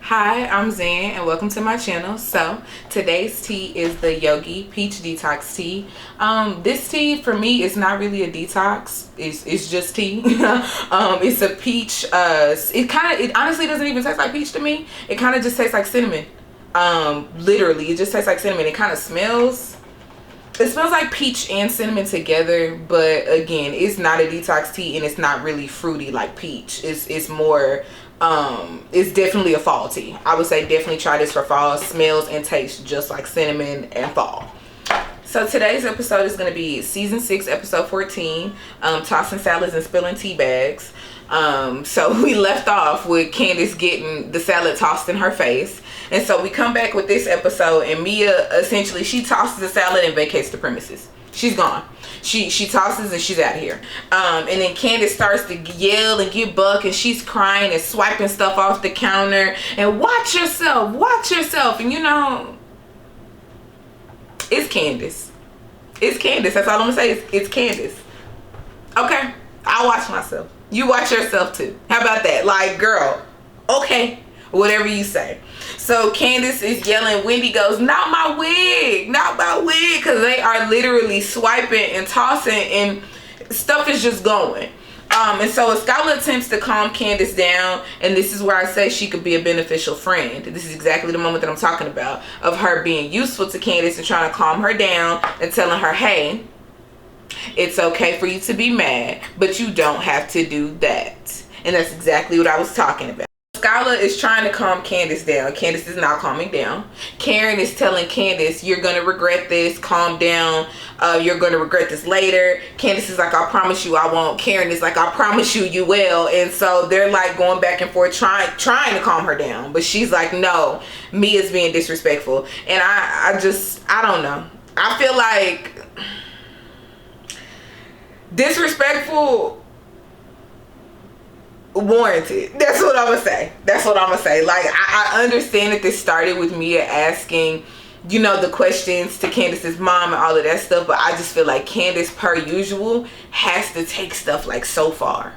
Hi, I'm Zan and welcome to my channel. So today's tea is the Yogi Peach Detox Tea. This tea for me is not really a detox. It's just tea. It's a peach. It honestly doesn't even taste like peach to me. It kind of just tastes like cinnamon. Literally, it just tastes like cinnamon. It kind of smells. It smells like peach and cinnamon together, but again, it's not a detox tea and it's not really fruity like peach. It's more it's definitely a fall tea. I would say definitely try this for fall. It smells and tastes just like cinnamon and fall. So today's episode is going to be season 6 episode 14, tossing salads and spilling tea bags. So we left off with Candiace getting the salad tossed in her face, and so we come back with this episode and Mia essentially she tosses the salad and vacates the premises. She's gone. She tosses and she's out of here. And then Candiace starts to yell and get buck, and she's crying and swiping stuff off the counter and watch yourself. And you know, it's Candiace. It's Candiace. That's all I'm gonna say. It's Candiace. Okay, I'll watch myself. You watch yourself too. How about that? Like, girl, okay, whatever you say. So Candiace is yelling. Wendy goes, not my wig, because they are literally swiping and tossing and stuff is just going. And so Skylar attempts to calm Candiace down, and this is where I say she could be a beneficial friend. This is exactly the moment that I'm talking about, of her being useful to Candiace and trying to calm her down and telling her, hey, it's okay for you to be mad, but you don't have to do that. And that's exactly what I was talking about. Skylar is trying to calm Candiace down. Candiace is not calming down. Karen is telling Candiace, you're going to regret this. Calm down. You're going to regret this later. Candiace is like, I promise you I won't. Karen is like, I promise you will. And so they're like going back and forth trying to calm her down. But she's like, no, Mia's being disrespectful. And I don't know. I feel like disrespectful warranted. That's what I'm gonna say. Like, I understand that this started with Mia asking, you know, the questions to Candiace's mom and all of that stuff, but I just feel like Candiace, per usual, has to take stuff like so far,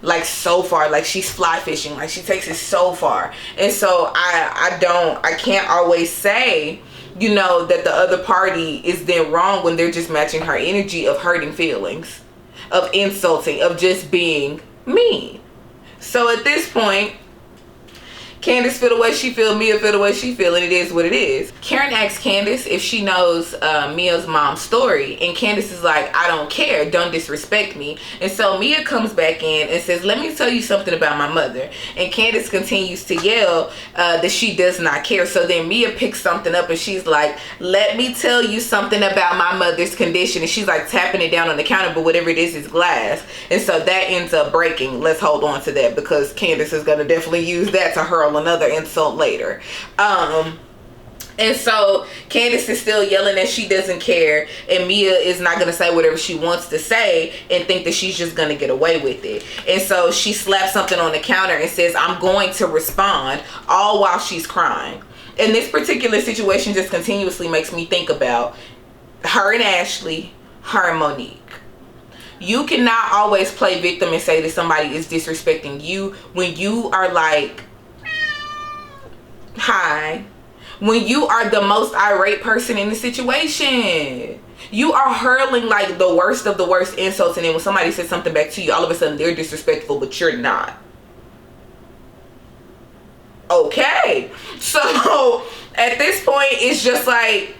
like she's fly fishing, like she takes it so far. And so I can't always say, you know, that the other party is then wrong when they're just matching her energy of hurting feelings, of insulting, of just being mean. So at this point, Candiace feel the way she feel, Mia feel the way she feel, and it is what it is. Karen asks Candiace if she knows Mia's mom's story, and Candiace is like, I don't care, don't disrespect me. And so Mia comes back in and says, let me tell you something about my mother. And Candiace continues to yell that she does not care. So then Mia picks something up and she's like, let me tell you something about my mother's condition. And she's like tapping it down on the counter, but whatever it is glass. And so that ends up breaking. Let's hold on to that, because Candiace is going to definitely use that to hurl another insult later. And so Candiace is still yelling that she doesn't care, and Mia is not going to say whatever she wants to say and think that she's just going to get away with it. And so she slaps something on the counter and says, I'm going to respond, all while she's crying. And this particular situation just continuously makes me think about her and Ashley, her and Monique. You cannot always play victim and say that somebody is disrespecting you when you are like, hi, when you are the most irate person in the situation. You are hurling like the worst of the worst insults, and then when somebody says something back to you, all of a sudden they're disrespectful, but you're not. Okay, so at this point it's just like,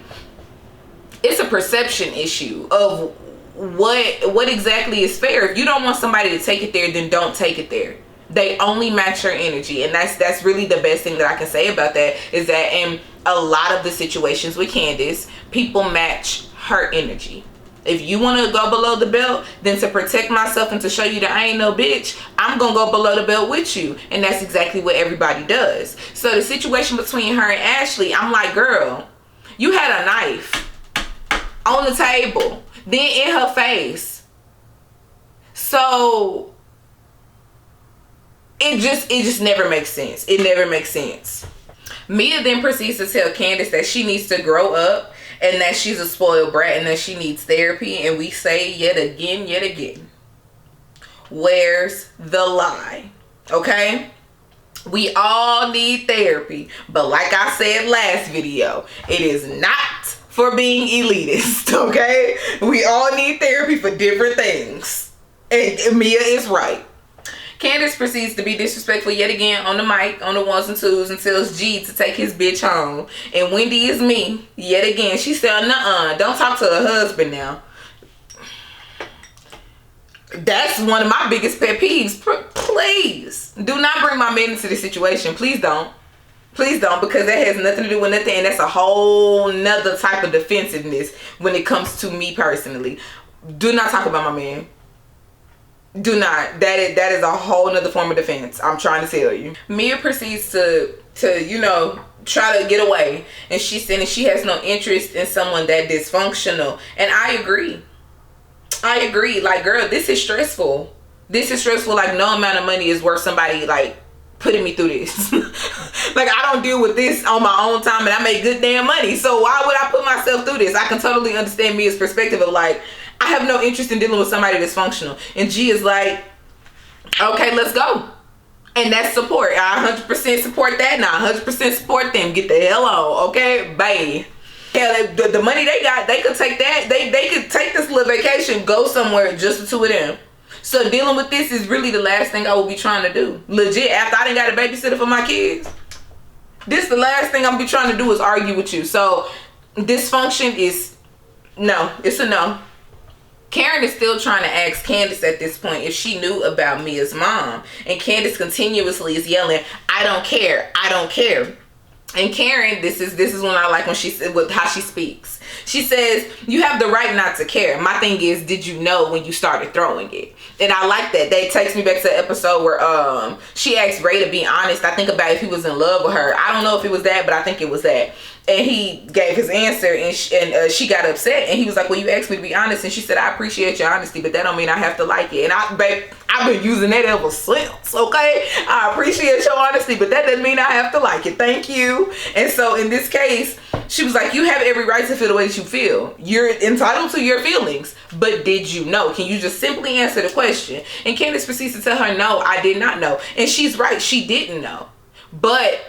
it's a perception issue of what exactly is fair. If you don't want somebody to take it there, then don't take it there. They only match your energy, and that's really the best thing that I can say about that, is that in a lot of the situations with Candiace, people match her energy. If you want to go below the belt, then to protect myself and to show you that I ain't no bitch, I'm gonna go below the belt with you. And that's exactly what everybody does. So the situation between her and Ashley, I'm like, girl, you had a knife on the table, then in her face. So it just never makes sense. It never makes sense. Mia then proceeds to tell Candiace that she needs to grow up and that she's a spoiled brat and that she needs therapy. And we say yet again, where's the lie? Okay? We all need therapy, but like I said last video, it is not for being elitist, okay? We all need therapy for different things. And Mia is right. Candiace proceeds to be disrespectful yet again on the mic, on the ones and twos, and tells G to take his bitch home. And Wendy is me, yet again. She said, nuh-uh, don't talk to her husband now. That's one of my biggest pet peeves. Please, do not bring my man into this situation. Please don't. Please don't, because that has nothing to do with nothing, and that's a whole nother type of defensiveness when it comes to me personally. Do not talk about my man. Do not. That is a whole nother form of defense. I'm trying to tell you. Mia proceeds to you know, try to get away, and she's saying she has no interest in someone that dysfunctional, and I agree. Like, girl, this is stressful. Like, no amount of money is worth somebody like putting me through this. Like, I don't deal with this on my own time, and I make good damn money, so why would I put myself through this? I can totally understand Mia's perspective of like, I have no interest in dealing with somebody dysfunctional. And G is like, okay, let's go. And that's support. I 100% support that. Now 100% support them. Get the hell on, okay? Bye. Yeah, the money they got, they could take that. They could take this little vacation, go somewhere, just the two of them. So dealing with this is really the last thing I will be trying to do. Legit, after I done got a babysitter for my kids, this the last thing I'm gonna be trying to do is argue with you. So dysfunction is no. It's a no. Karen is still trying to ask Candiace at this point if she knew about Mia's mom. And Candiace continuously is yelling, I don't care. I don't care. And Karen, this is when I like when she said with how she speaks. She says, you have the right not to care. My thing is, did you know when you started throwing it? And I like that. That takes me back to the episode where she asked Ray to be honest. I think about if he was in love with her. I don't know if it was that, but I think it was that. And he gave his answer, and she got upset, and he was like, well, you asked me to be honest. And she said, I appreciate your honesty, but that don't mean I have to like it. And I've been using that ever since, okay? I appreciate your honesty, but that doesn't mean I have to like it. Thank you. And so in this case, she was like, you have every right to feel the way that you feel. You're entitled to your feelings, but did you know? Can you just simply answer the question? And Candiace proceeds to tell her, no, I did not know. And she's right, she didn't know. But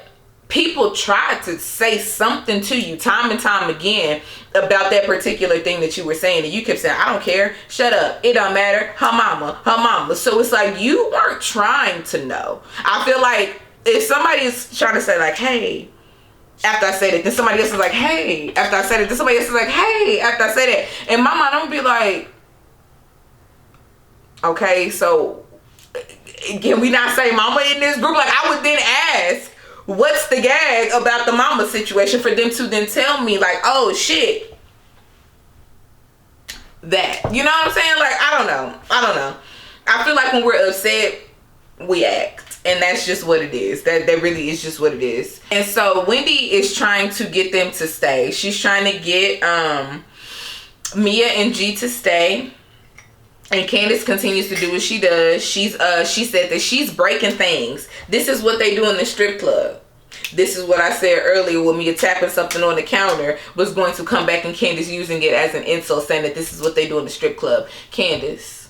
people tried to say something to you time and time again about that particular thing that you were saying, and you kept saying, I don't care, shut up, it don't matter, her mama. So it's like you weren't trying to know. I feel like if somebody is trying to say like, hey, after I said it, then somebody else is like, hey, after I said it, then somebody else is like, hey, after I said it, and my mind, I'm gonna be like, okay, so can we not say mama in this group? Like, I would then ask, what's the gag about the mama situation for them to then tell me like, oh shit, that, you know what I'm saying? Like, I don't know. I feel like when we're upset, we act, and that's just what it is. That really is just what it is. And so Wendy is trying to get them to stay. She's trying to get Mia and G to stay. And Candiace continues to do what she does. She said that she's breaking things. This is what they do in the strip club. This is what I said earlier when Mia tapping something on the counter was going to come back and Candiace using it as an insult, saying that this is what they do in the strip club. Candiace,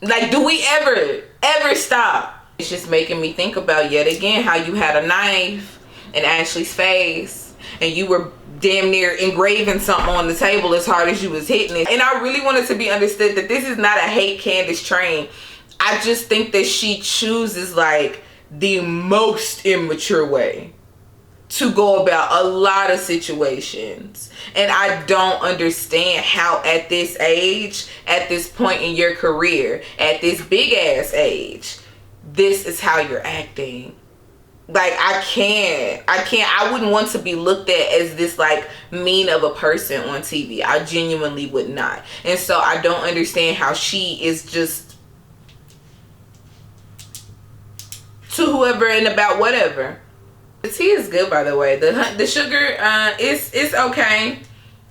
like, do we ever stop? It's just making me think about yet again how you had a knife in Ashley's face and you were damn near engraving something on the table as hard as you was hitting it. And I really wanted to be understood that this is not a hate Candiace train. I just think that she chooses like the most immature way to go about a lot of situations. And I don't understand how at this age, at this point in your career, at this big ass age, this is how you're acting. Like, I wouldn't want to be looked at as this like mean of a person on TV. I genuinely would not. And so I don't understand how she is just to whoever and about whatever. The tea is good, by the way. The sugar it's okay.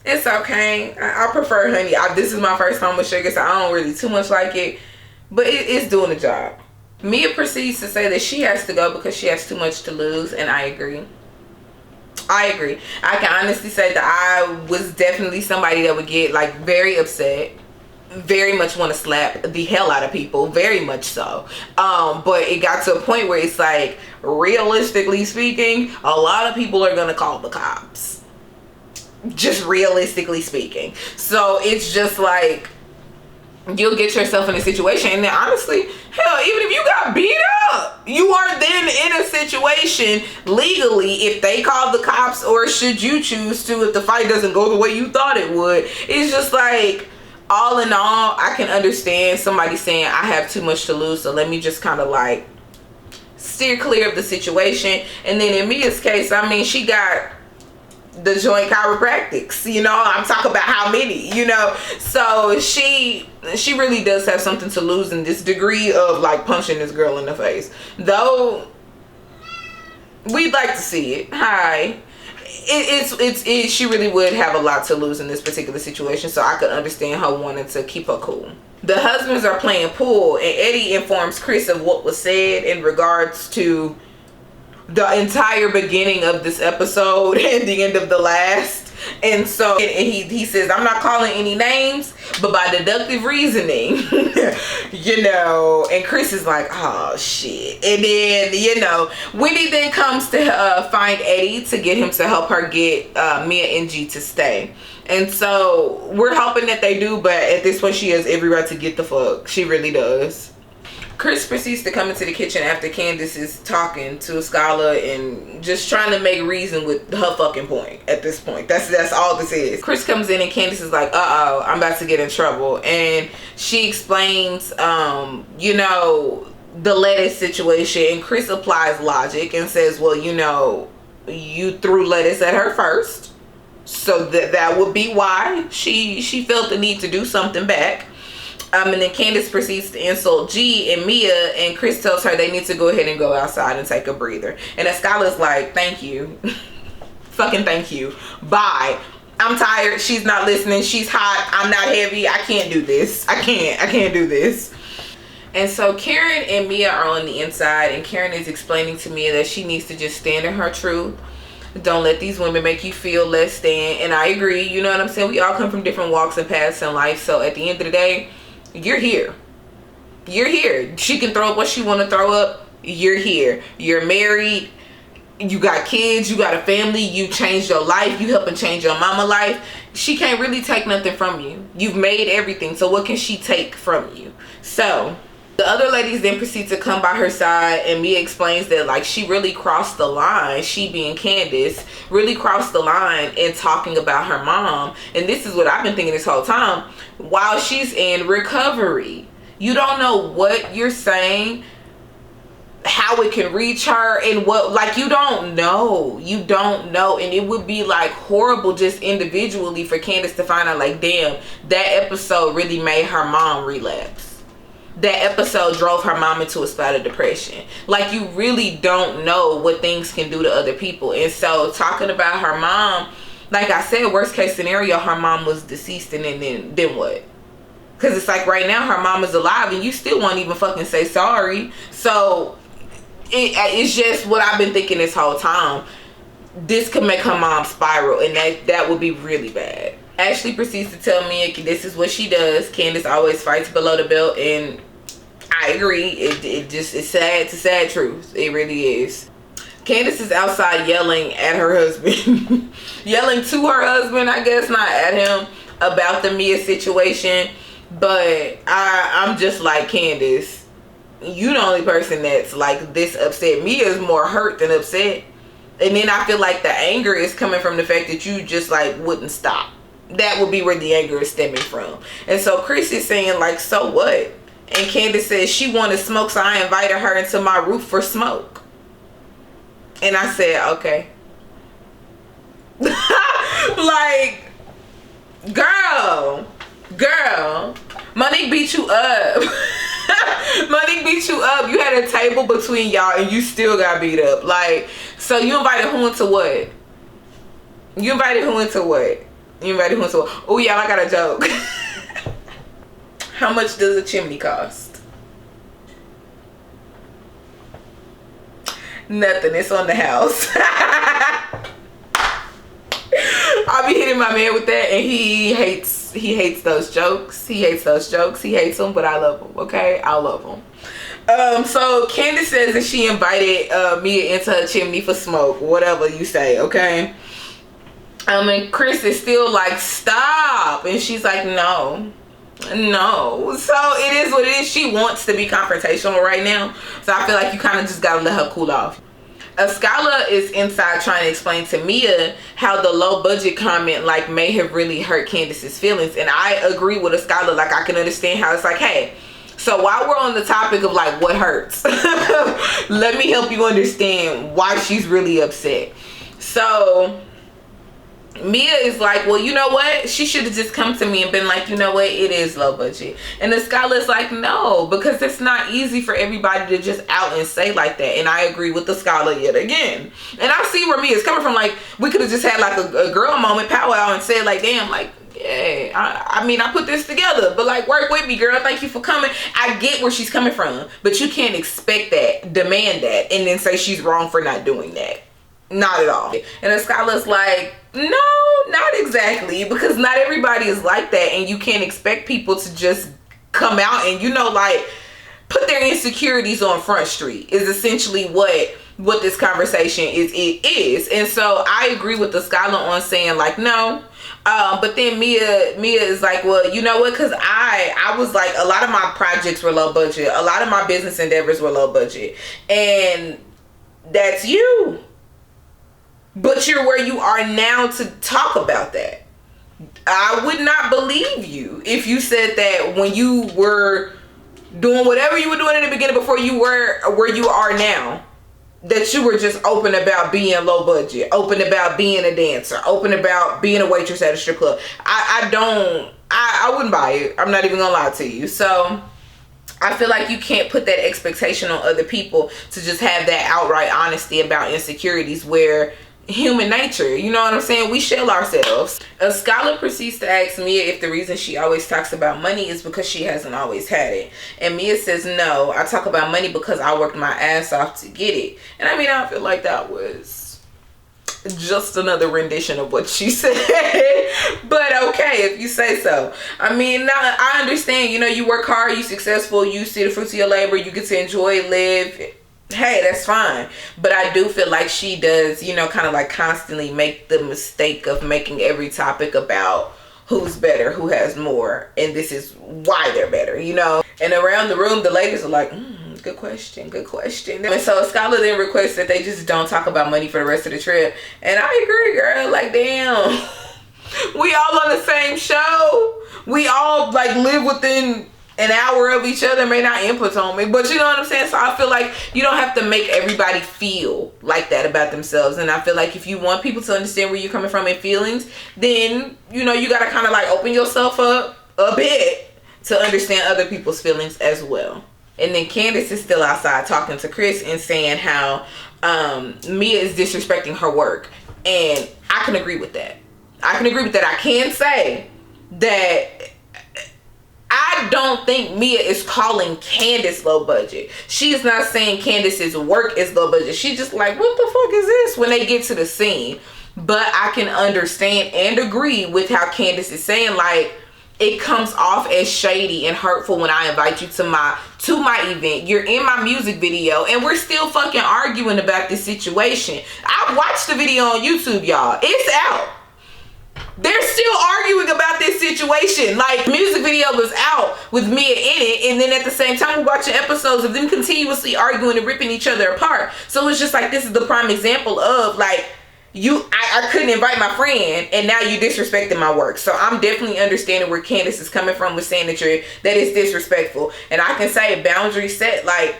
It's okay. I prefer honey. This is my first time with sugar, so I don't really too much like it, but it's doing the job. Mia proceeds to say that she has to go because she has too much to lose, and I agree. I can honestly say that I was definitely somebody that would get like very upset very much want to slap the hell out of people, very much so. But it got to a point where it's like, realistically speaking, a lot of people are gonna call the cops, just realistically speaking. So it's just like, you'll get yourself in a situation, and then honestly, hell, even if you got beat up, you are then in a situation legally, if they call the cops, or should you choose to, if the fight doesn't go the way you thought it would. It's just like, all in all, I can understand somebody saying, I have too much to lose, so let me just kind of like steer clear of the situation. And then in Mia's case, I mean, she got the joint chiropractics, you know, I'm talking about how many, you know, so she really does have something to lose in this degree of like punching this girl in the face, though we'd like to see it. She really would have a lot to lose in this particular situation, so I could understand her wanting to keep her cool. The husbands are playing pool, and Eddie informs Chris of what was said in regards to the entire beginning of this episode and the end of the last. And so he says, I'm not calling any names, but by deductive reasoning, you know. And Chris is like, oh shit. And then, you know, Wendy then comes to find Eddie to get him to help her get Mia and G to stay. And so we're hoping that they do, but at this point she has every right to get the fuck. She really does. Chris proceeds to come into the kitchen after Candiace is talking to Skylar and just trying to make reason with her fucking point at this point. That's all this is. Chris comes in and Candiace is like, uh-oh, I'm about to get in trouble. And she explains, you know, the lettuce situation. And Chris applies logic and says, well, you know, you threw lettuce at her first. So that would be why she felt the need to do something back. And then Candiace proceeds to insult G and Mia, and Chris tells her they need to go ahead and go outside and take a breather. And then Skylar's like, thank you. Fucking thank you. Bye. I'm tired. She's not listening. She's hot. I'm not heavy. I can't do this. I can't do this. And so Karen and Mia are on the inside, and Karen is explaining to Mia that she needs to just stand in her truth. Don't let these women make you feel less than. And I agree. You know what I'm saying? We all come from different walks and paths in life. So at the end of the day, you're here. You're here. She can throw up what she want to throw up. You're here. You're married. You got kids. You got a family. You changed your life. You helping change your mama life. She can't really take nothing from you. You've made everything. So what can she take from you? So the other ladies then proceed to come by her side, and Mia explains that like she really crossed the line. She being Candiace really crossed the line in talking about her mom. And this is what I've been thinking this whole time. While she's in recovery, you don't know what you're saying, how it can reach her, and what, like, you don't know. And it would be like horrible just individually for Candiace to find out like, damn, that episode really made her mom relapse. That episode drove her mom into a spot of depression. Like, you really don't know what things can do to other people. And so talking about her mom, like I said, worst case scenario, her mom was deceased, and then what? Because it's like right now her mom is alive and you still won't even fucking say sorry. So it's just what I've been thinking this whole time. This could make her mom spiral, and that would be really bad. Ashley proceeds to tell Mia this is what she does. Candiace always fights below the belt, and I agree. It's sad. It's a sad truth. It really is. Candiace is outside yelling at her husband. Yelling to her husband, I guess, not at him, about the Mia situation. But I'm just like, Candiace, you the only person that's like this upset. Mia is more hurt than upset. And then I feel like the anger is coming from the fact that you just like wouldn't stop. That would be where the anger is stemming from. And so Chris is saying like, so what? And Candiace says she wanted smoke, so I invited her into my roof for smoke. And I said, okay. Like, girl, Monique beat you up. Monique beat you up. You had a table between y'all and you still got beat up. Like, so you invited who into what? Oh, y'all, I got a joke. How much does a chimney cost? Nothing. It's on the house. I'll be hitting my man with that, and he hates hates those jokes. He hates those jokes. He hates them, but I love them. Okay, I love them. So Candiace says that she invited Mia into her chimney for smoke, whatever you say. Okay. And Chris is still like, stop, and she's like, no. So it is what it is. She wants to be confrontational right now, so I feel like you kind of just gotta let her cool off. Skylar is inside trying to explain to Mia how the low budget comment like may have really hurt Candiace's feelings, and I agree with Skylar. Like, I can understand how it's like, hey, so while we're on the topic of like what hurts, let me help you understand why she's really upset. So Mia is like, well, you know what? She should have just come to me and been like, you know what? It is low budget. And the Skylar's like, no, because it's not easy for everybody to just out and say like that. And I agree with the Skylar yet again. And I see where Mia's coming from. Like, we could have just had like a girl moment powwow and said like, damn, like, yeah, I mean, I put this together, but like, work with me, girl. Thank you for coming. I get where she's coming from, but you can't expect that, demand that, and then say she's wrong for not doing that. Not at all. And the Skylar's like, no, not exactly, because not everybody is like that, and you can't expect people to just come out and, you know, like, put their insecurities on Front Street is essentially what this conversation is. And so I agree with the Skylar on saying like, no. But then Mia is like, well, you know what? Because I was like, a lot of my projects were low budget. A lot of my business endeavors were low budget. And that's you. But you're where you are now to talk about that. I would not believe you if you said that when you were doing whatever you were doing in the beginning before you were where you are now, that you were just open about being low budget, open about being a dancer, open about being a waitress at a strip club. I wouldn't buy it. I'm not even gonna lie to you. So I feel like you can't put that expectation on other people to just have that outright honesty about insecurities, where human nature, you know what I'm saying, we shell ourselves. A Skylar proceeds to ask Mia if the reason she always talks about money is because she hasn't always had it. And Mia says, no, I talk about money because I worked my ass off to get it. And I mean, I feel like that was just another rendition of what she said. But okay, if you say so. I mean, now I understand, you know, you work hard, you successful, you see the fruits of your labor, you get to enjoy, live. Hey, that's fine. But I do feel like she does, you know, kind of like constantly make the mistake of making every topic about who's better, who has more, and this is why they're better, you know. And around the room, the ladies are like, good question. And so Skylar then requests that they just don't talk about money for the rest of the trip. And I agree, girl. Like, damn, we all on the same show. We all like live within an hour of each other, may not input on me, but you know what I'm saying? So I feel like you don't have to make everybody feel like that about themselves. And I feel like if you want people to understand where you're coming from in feelings, then, you know, you got to kind of like open yourself up a bit to understand other people's feelings as well. And then Candiace is still outside talking to Chris and saying how Mia is disrespecting her work. And I can agree with that. I can say that I don't think Mia is calling Candiace low budget. She's not saying Candiace's work is low budget. She's just like, what the fuck is this, when they get to the scene. But I can understand and agree with how Candiace is saying, like, it comes off as shady and hurtful when I invite you to my event. You're in my music video and we're still fucking arguing about this situation. I watched the video on YouTube, y'all. It's out. They're still arguing about this situation. Like, music video was out with Mia in it, and then at the same time we're watching episodes of them continuously arguing and ripping each other apart. So it's just like, this is the prime example of like, I couldn't invite my friend and now you disrespecting my work. So I'm definitely understanding where Candiace is coming from with saying that is disrespectful. And I can say boundary set, like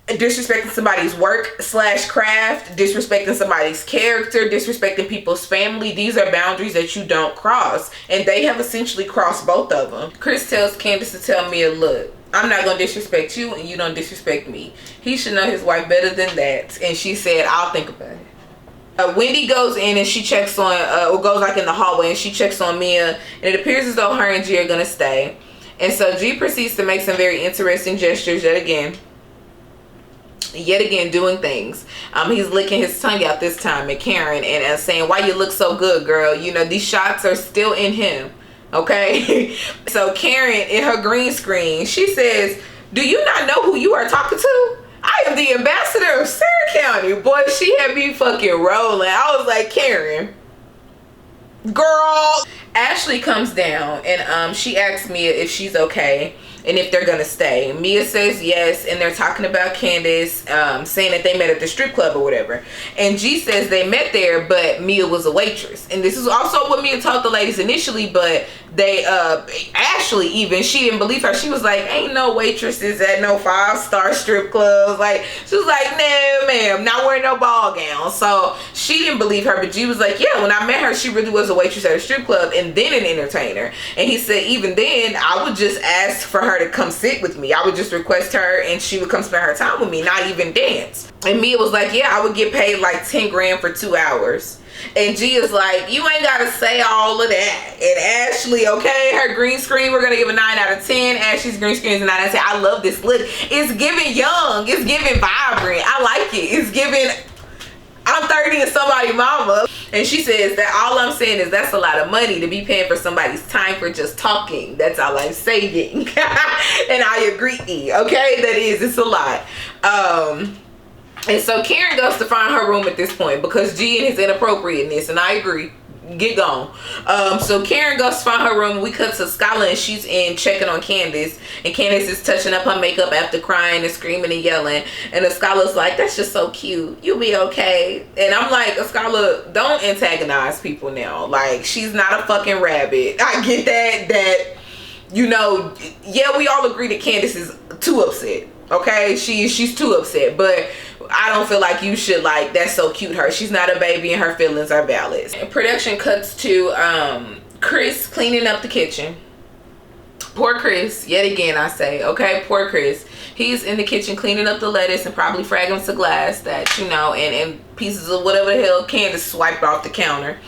disrespecting somebody's work / craft, disrespecting somebody's character, disrespecting people's family. These are boundaries that you don't cross, and they have essentially crossed both of them. Chris tells Candiace to tell Mia, look, I'm not gonna disrespect you and you don't disrespect me. He should know his wife better than that. And she said, I'll think about it. Wendy goes in and she checks on or goes like in the hallway and she checks on Mia, and it appears as though her and G are gonna stay. And so G proceeds to make some very interesting gestures yet again doing things. He's licking his tongue out this time at Karen and saying, why you look so good, girl? You know, these shots are still in him. Okay. So Karen, in her green screen, she says, do you not know who you are talking to? I am the ambassador of Sarah County. Boy, she had me fucking rolling. I was like, Karen, girl. Ashley comes down and she asks Mia if she's okay and if they're gonna stay. Mia says yes, and they're talking about Candiace, saying that they met at the strip club or whatever. And G says they met there, but Mia was a waitress. And this is also what Mia told the ladies initially, but they Ashley, even, she didn't believe her. She was like, ain't no waitresses at no 5-star strip clubs. Like, she was like, no ma'am, not wearing no ball gown. So she didn't believe her, but G was like, yeah, when I met her, she really was a waitress at a strip club and then an entertainer. And he said even then I would just ask for her to come sit with me. I would just request her and she would come spend her time with me, not even dance. And Mia was like, yeah, I would get paid like 10 grand for 2 hours. And G is like, you ain't gotta say all of that. And Ashley, okay, her green screen, we're gonna give a 9 out of 10. Ashley's green screen is a 9 out of 10. I love this look. It's giving young. It's giving vibrant. I like it. It's giving, I'm 30 and somebody mama. And she says that all I'm saying is that's a lot of money to be paying for somebody's time for just talking. That's all I'm saying. And I agree, okay? That is, it's a lot. And so Karen goes to find her room at this point because G and his inappropriateness, and I agree, get gone. So Karen goes to find her room. We cut to Skylar and she's in checking on Candiace, and Candiace is touching up her makeup after crying and screaming and yelling, and Skylar's like, that's just so cute, you'll be okay. And I'm like, Skylar, don't antagonize people now. Like, she's not a fucking rabbit. I get that you know, yeah, we all agree that Candiace is too upset. Okay, she's too upset, but I don't feel like you should, like, that's so cute her. She's not a baby and her feelings are valid. Production cuts to Chris cleaning up the kitchen. Poor Chris, yet again I say, okay, poor Chris. He's in the kitchen cleaning up the lettuce and probably fragments of glass that, you know, and pieces of whatever the hell Candiace swiped off the counter.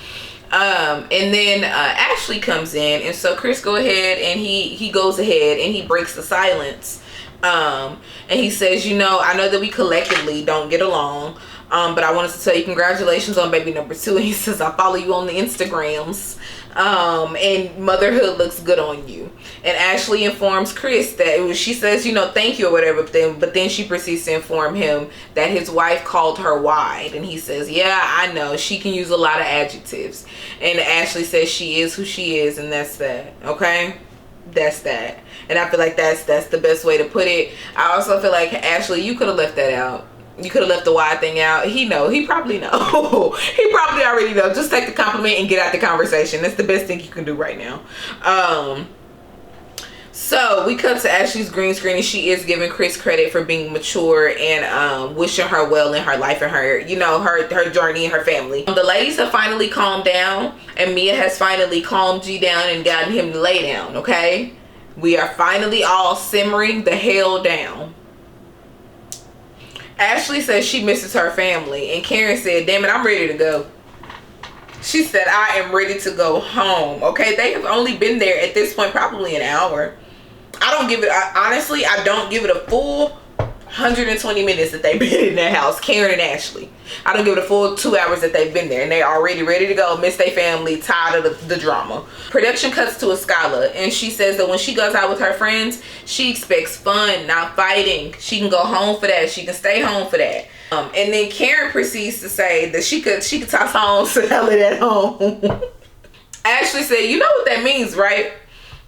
And then Ashley comes in, and so Chris go ahead and he goes ahead and he breaks the silence. And he says, you know, I know that we collectively don't get along, but I wanted to tell you congratulations on baby number 2. And he says, I follow you on the Instagrams, and motherhood looks good on you. And Ashley informs Chris that she says, you know, thank you or whatever, but then she proceeds to inform him that his wife called her wide. And he says, yeah, I know, she can use a lot of adjectives. And Ashley says she is who she is, and that's that. Okay, that's that. And I feel like that's the best way to put it. I also feel like, Ashley, you could have left that out. You could have left the wide thing out. He probably know. He probably already know. Just take the compliment and get out the conversation. That's the best thing you can do right now. So we cut to Ashley's green screen, and she is giving Chris credit for being mature and wishing her well in her life and her, you know, her journey and her family. The ladies have finally calmed down, and Mia has finally calmed G down and gotten him to lay down, okay? We are finally all simmering the hell down. Ashley says she misses her family, and Karen said, damn it, I'm ready to go. She said, I am ready to go home. Okay, they have only been there at this point probably an hour. Honestly, I don't give it a full 120 minutes that they've been in their house, Karen and Ashley. I don't give it a full 2 hours that they've been there, and they're already ready to go, miss their family, tired of the drama. Production cuts to a Skylar, and she says that when she goes out with her friends, she expects fun, not fighting. She can go home for that. She can stay home for that. And then Karen proceeds to say that she could toss her own salad at home. Ashley said, you know what that means, right?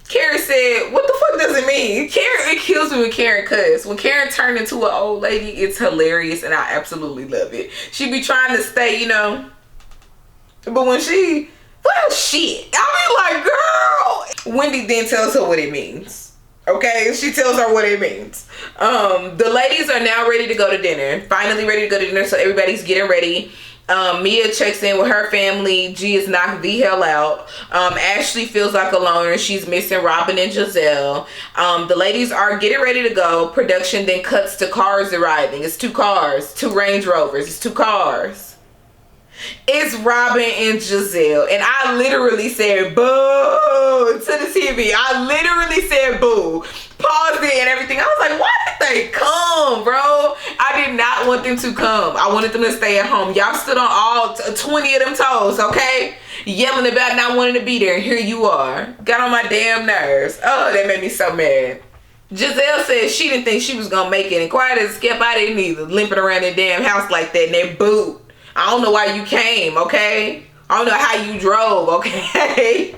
Karen said, what the fuck does it mean? Karen, it kills me when Karen cuss. When Karen turned into an old lady, it's hilarious, and I absolutely love it. She be trying to stay, you know, but when she, well, shit. I mean, like, girl. Wendy then tells her what it means. Okay, she tells her what it means. The ladies are now ready to go to dinner. Finally ready to go to dinner, so everybody's getting ready. Mia checks in with her family. G is knocked the hell out. Ashley feels like a loner. She's missing Robin and Giselle. The ladies are getting ready to go. Production then cuts to cars arriving. It's 2 cars, 2 Range Rovers. It's 2 cars. It's Robin and Giselle. And I literally said boo to the TV. I literally said boo. Paused it and everything. I was like, why did they come, bro? I did not want them to come. I wanted them to stay at home. Y'all stood on all 20 of them toes, okay? yelling about not wanting to be there, and here you are. Got on my damn nerves. Oh, that made me so mad. Giselle said she didn't think she was gonna make it, and quiet as kept, I didn't either. Limping around that damn house like that in that boot. I don't know why you came, okay? I don't know how you drove, okay?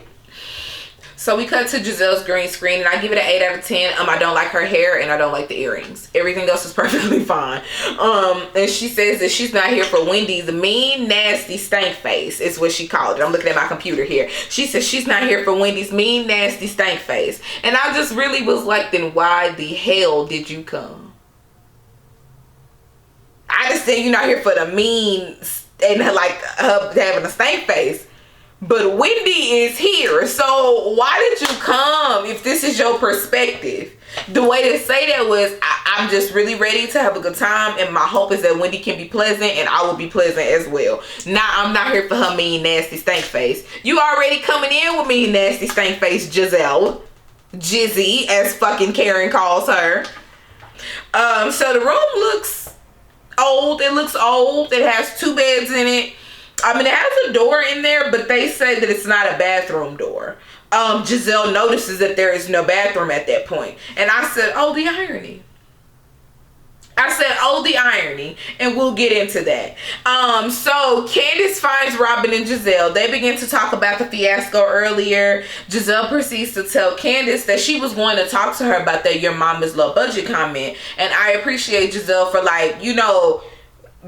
So we cut to Giselle's green screen, and I give it an 8 out of 10. I don't like her hair, and I don't like the earrings. Everything else is perfectly fine. And she says that she's not here for Wendy's mean, nasty stank face, is what she called it. I'm looking at my computer here. She says she's not here for Wendy's mean, nasty stank face. And I just really was like, then why the hell did you come? I understand you're not here for the mean and like her having a stank face. But Wendy is here, so why did you come if this is your perspective? The way to say that was, I'm just really ready to have a good time, and my hope is that Wendy can be pleasant, and I will be pleasant as well. Now, I'm not here for her mean, nasty, stank face. You already coming in with mean, nasty, stank face, Giselle. Jizzy, as fucking Karen calls her. So the room looks old. It looks old. It has 2 beds in it. I mean, it has a door in there, but they say that it's not a bathroom door. Giselle notices that there is no bathroom at that point. And I said, oh, the irony. And we'll get into that. So Candiace finds Robin and Giselle. They begin to talk about the fiasco earlier. Giselle proceeds to tell Candiace that she was going to talk to her about that your mom is low budget comment. And I appreciate Giselle for, like, you know,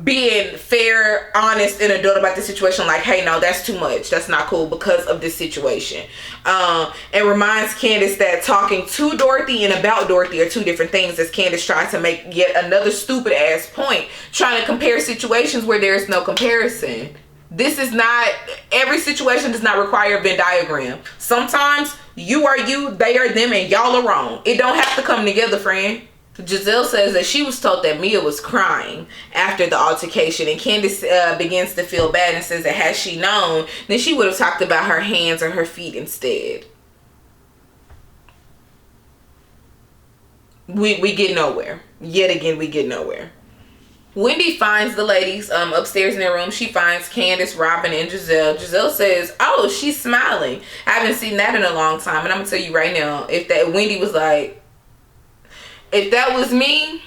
being fair, honest, and adult about the situation. Like, hey, no, that's too much. That's not cool because of this situation. And reminds Candiace that talking to Dorothy and about Dorothy are 2 different things, as Candiace tries to make yet another stupid ass point, trying to compare situations where there is no comparison. This is not, every situation does not require a Venn diagram. Sometimes you are you, they are them, and y'all are wrong. It don't have to come together, friend. Giselle says that she was told that Mia was crying after the altercation, and Candiace begins to feel bad and says that had she known, then she would have talked about her hands or her feet instead. We get nowhere. Yet again, we get nowhere. Wendy finds the ladies upstairs in their room. She finds Candiace, Robin, and Giselle. Giselle says, oh, she's smiling. I haven't seen that in a long time. And I'm going to tell you right now, if that Wendy was like, if that was me,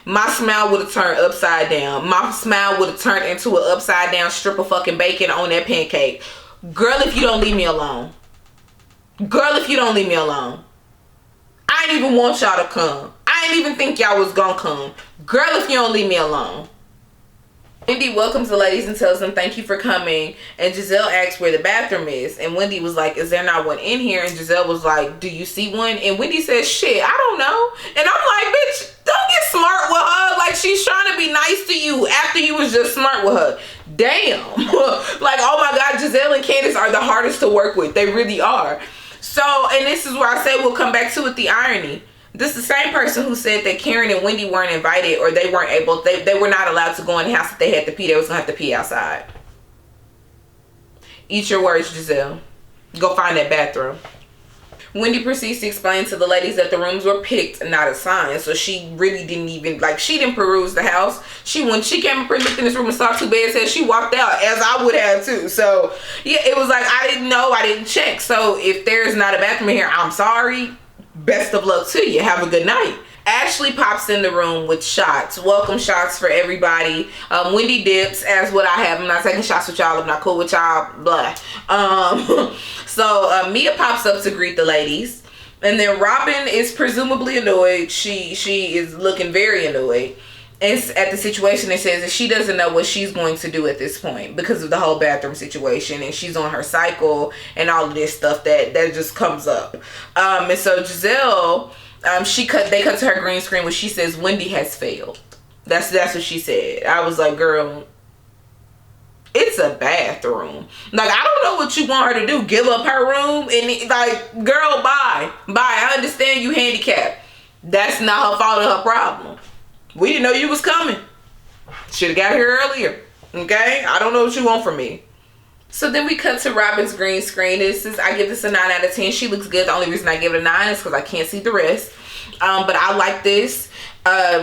my smile would have turned upside down. My smile would have turned into an upside down strip of fucking bacon on that pancake. Girl, if you don't leave me alone. Girl, if you don't leave me alone. I ain't even want y'all to come. I ain't even think y'all was gonna come. Girl, if you don't leave me alone. Wendy welcomes the ladies and tells them thank you for coming, and Giselle asks where the bathroom is, and Wendy was like, is there not one in here? And Giselle was like, do you see one? And Wendy says, shit, I don't know. And I'm like, bitch, don't get smart with her. Like, she's trying to be nice to you after you was just smart with her. Damn. Like, oh my God, Giselle and Candiace are the hardest to work with. They really are. So, and this is where I say we'll come back to it, the irony. This is the same person who said that Karen and Wendy weren't invited, or they weren't able, they were not allowed to go in the house if they had to pee. They was going to have to pee outside. Eat your words, Giselle. Go find that bathroom. Wendy proceeds to explain to the ladies that the rooms were picked, not assigned. So she really didn't even, like, she didn't peruse the house. When she came up and looked in this room and saw 2 beds, said she walked out, as I would have too. So yeah, it was like, I didn't know, I didn't check. So if there's not a bathroom in here, I'm sorry. Best of luck to you. Have a good night. Ashley pops in the room with shots. Welcome shots for everybody. Wendy dips, as what I have. I'm not taking shots with y'all. I'm not cool with y'all. Blah. So Mia pops up to greet the ladies. And then Robin is presumably annoyed. She is looking very annoyed. And at the situation, it says that she doesn't know what she's going to do at this point because of the whole bathroom situation, and she's on her cycle and all of this stuff that just comes up. And so Giselle, they cut to her green screen where she says Wendy has failed. That's what she said. I was like, girl, it's a bathroom. Like, I don't know what you want her to do. Give up her room and like, girl, bye. I understand you handicapped. That's not her fault or her problem. We didn't know you was coming. Should have got here earlier. Okay? I don't know what you want from me. So then we cut to Robin's green screen. I give this a 9 out of 10. She looks good. The only reason I give it a 9 is because I can't see the rest. But I like this.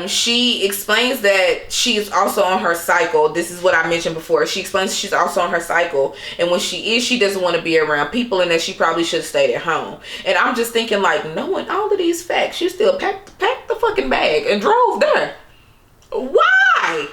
She explains that she's also on her cycle. This is what I mentioned before. She explains she's also on her cycle, and when she doesn't want to be around people, and that she probably should have stayed at home. And I'm just thinking, like, knowing all of these facts, you still packed the fucking bag and drove there. Why?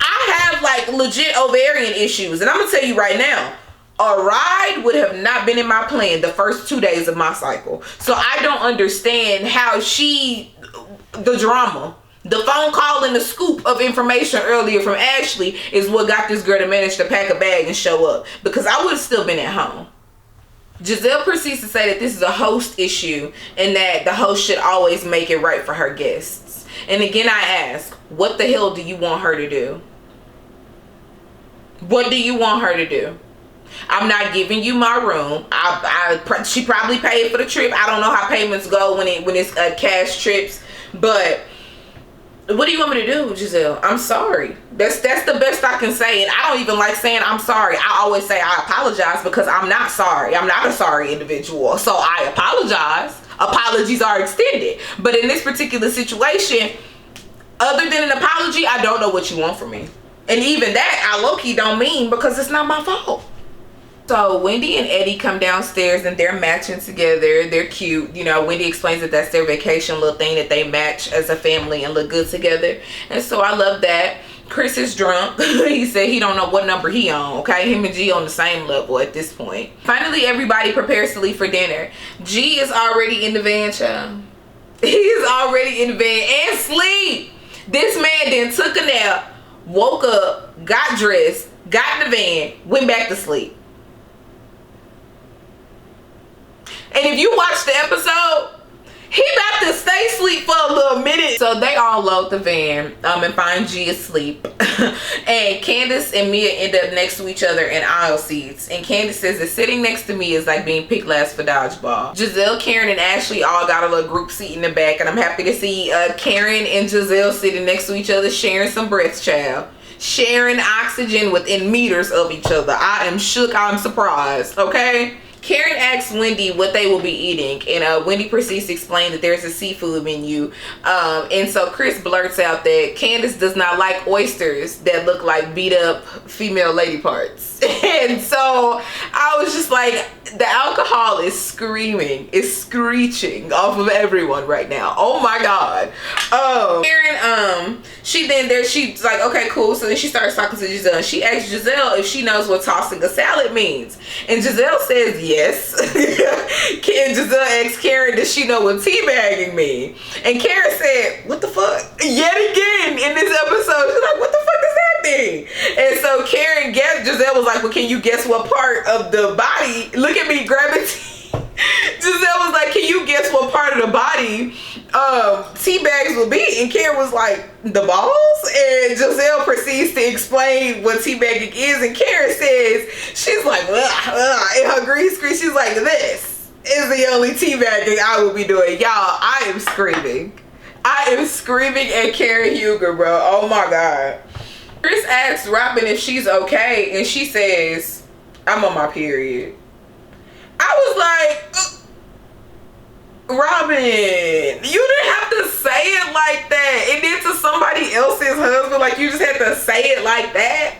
I have like legit ovarian issues, and I'm gonna tell you right now, a ride would have not been in my plan the first 2 days of my cycle. So I don't understand how the drama, the phone call and the scoop of information earlier from Ashley is what got this girl to manage to pack a bag and show up, because I would have still been at home. Giselle proceeds to say that this is a host issue and that the host should always make it right for her guests. And again, I ask, what the hell do you want her to do? What do you want her to do? I'm not giving you my room. She probably paid for the trip. I don't know how payments go when it's cash trips, but what do you want me to do, Giselle? I'm sorry. That's the best I can say, and I don't even like saying I'm sorry. I always say I apologize, because I'm not sorry. I'm not a sorry individual, so I apologize. Apologies are extended, but in this particular situation, other than an apology, I don't know what you want from me, and even that I low-key don't mean, because it's not my fault. So Wendy and Eddie come downstairs and they're matching together. They're cute. You know, Wendy explains that that's their vacation little thing, that they match as a family and look good together. And so I love that. Chris is drunk. He said he don't know what number he on. Okay, him and G on the same level at this point. Finally, everybody prepares to leave for dinner. G is already in the van, child. He is already in the van and sleep. This man then took a nap, woke up, got dressed, got in the van, went back to sleep. And if you watch the episode, he about to stay asleep for a little minute. So they all load the van and find G asleep. And Candiace and Mia end up next to each other in aisle seats. And Candiace says that sitting next to me is like being picked last for dodgeball. Giselle, Karen, and Ashley all got a little group seat in the back. And I'm happy to see Karen and Giselle sitting next to each other, sharing some breath, child. Sharing oxygen within meters of each other. I am shook. I'm surprised. Okay? Karen asks Wendy what they will be eating, and Wendy proceeds to explain that there's a seafood menu, and so Chris blurts out that Candiace does not like oysters that look like beat up female lady parts. And so I was just like, the alcohol is screaming, it's screeching off of everyone right now. Oh my god. Karen, she's like, okay, cool. So then she starts talking to Giselle. She asks Giselle if she knows what tossing a salad means, and Giselle says yes. And Giselle asks Karen, does she know what teabagging means? And Karen said, what the fuck? Yet again in this episode, she's like, what the fuck does that mean? And so Karen guessed. Giselle was like, well, can you guess what part of the body? Look at me grabbing Giselle was like, can you guess what part of the body tea bags will be? And Karen was like, the balls? And Giselle proceeds to explain what teabagging is, and Karen says, she's like, in her green screen, she's like, this is the only teabagging I will be doing. Y'all, I am screaming. I am screaming at Karen Huger, bro. Oh my god. Chris asks Robin if she's okay, and she says, I'm on my period. I was like, Robin, you didn't have to say it like that. And then to somebody else's husband, like, you just had to say it like that.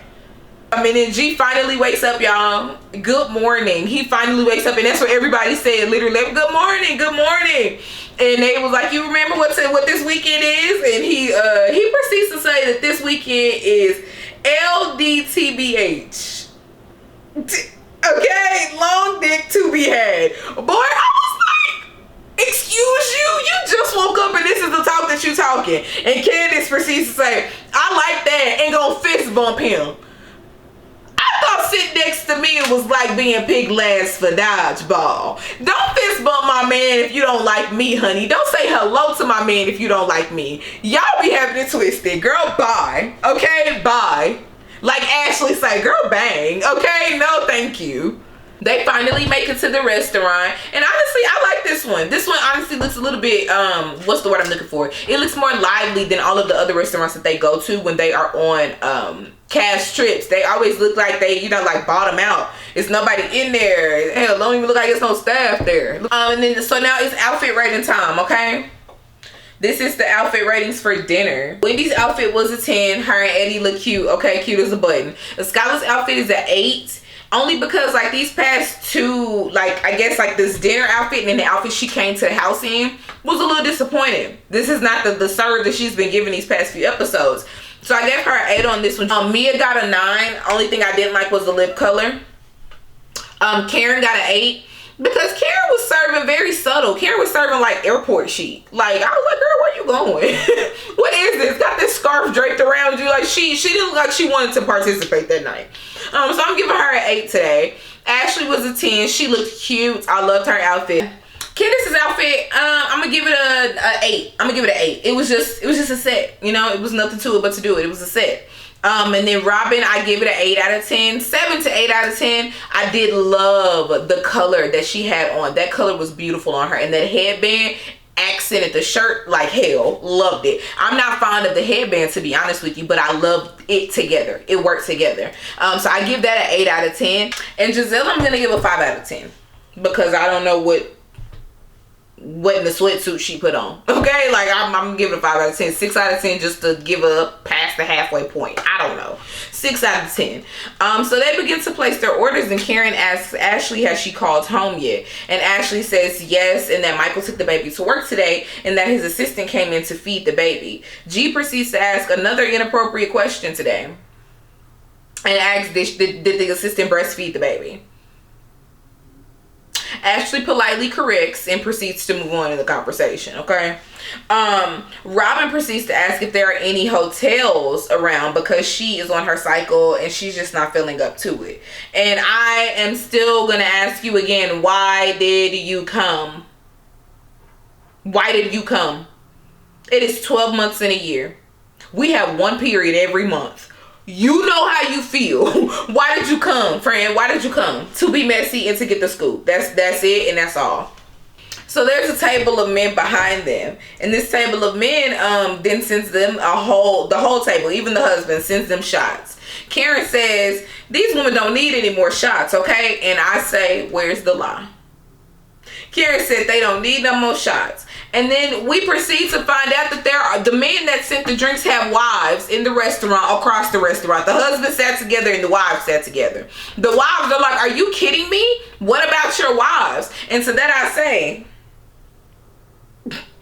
I mean, and G finally wakes up, y'all. Good morning. He finally wakes up, and that's what everybody said, literally, good morning, good morning. And they was like, you remember what this weekend is? And he proceeds to say that this weekend is LDTBH. Okay, long dick to be had. Boy, I was like, excuse you? You just woke up and this is the talk that you talking. And Candiace proceeds to say, I like that, and gonna fist bump him. I thought sitting next to me was like being picked last for dodgeball. Don't fist bump my man if you don't like me, honey. Don't say hello to my man if you don't like me. Y'all be having it twisted. Girl, bye. Okay, bye. Like Ashley say, girl, bang. Okay, no thank you. They finally make it to the restaurant, and honestly, I like this one. This one honestly looks a little bit, what's the word I'm looking for? It looks more lively than all of the other restaurants that they go to when they are on cash trips. They always look like they, you know, like bottom out. It's nobody in there. Hell, don't even look like it's no staff there. And then, so now it's outfit rating time, okay? This is the outfit ratings for dinner. Wendy's outfit was a 10. Her and Eddie look cute. Okay, cute as a button. Skylar's outfit is an 8. Only because like these past two, like I guess like this dinner outfit and then the outfit she came to the house in was a little disappointing. This is not the serve that she's been giving these past few episodes. So I gave her an 8 on this one. Mia got a 9. Only thing I didn't like was the lip color. Karen got an 8. Because Karen was serving very subtle. Karen was serving like airport chic. Like, I was like, girl, where you going? What is this? Got this scarf draped around you. Like, she didn't look like she wanted to participate that night. So I'm giving her an 8 today. Ashley was a 10. She looked cute. I loved her outfit. Candiace's outfit, I'm gonna give it a 8. I'm gonna give it an 8. It was just a set. You know, it was nothing to it but to do it. It was a set. And then Robin, I give it an 8 out of 10. 7 to 8 out of 10. I did love the color that she had on. That color was beautiful on her. And that headband accented the shirt like hell. Loved it. I'm not fond of the headband, to be honest with you, but I loved it together. It worked together. So I give that an 8 out of 10. And Giselle, I'm going to give a 5 out of 10. Because I don't know what in the sweatsuit she put on. Okay, like I'm gonna give it a 5 out of 10. 6 out of 10 just to give her up past the halfway point. I don't know. 6 out of 10. So they begin to place their orders and Karen asks Ashley, has she called home yet? And Ashley says yes, and that Michael took the baby to work today and that his assistant came in to feed the baby. G proceeds to ask another inappropriate question today and asks, did the assistant breastfeed the baby? Ashley politely corrects and proceeds to move on in the conversation, okay? Robin proceeds to ask if there are any hotels around because she is on her cycle and she's just not feeling up to it. And I am still going to ask you again, why did you come? Why did you come? It is 12 months in a year. We have one period every month. You know how you feel. Why did you come, friend? Why did you come? To be messy and to get the scoop. That's it, and that's all. So there's a table of men behind them, and this table of men then sends them the whole table, even the husband sends them shots. Karen says these women don't need any more shots, okay? And I say, where's the lie? Karen said they don't need no more shots. And then we proceed to find out that the men that sent the drinks have wives in the restaurant, across the restaurant. The husband sat together and the wives sat together. The wives are like, are you kidding me? What about your wives? And to that I say,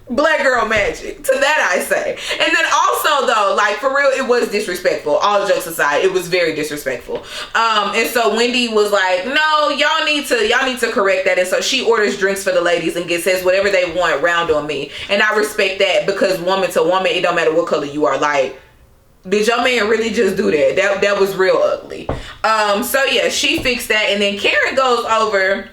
black girl magic. To that I say. And then also though, like for real, it was disrespectful. All jokes aside, it was very disrespectful. And so Wendy was like, no, y'all need to correct that. And so she orders drinks for the ladies and says whatever they want round on me. And I respect that because woman to woman, it don't matter what color you are. Like, did your man really just do that? That was real ugly. So yeah, she fixed that. And then Karen goes over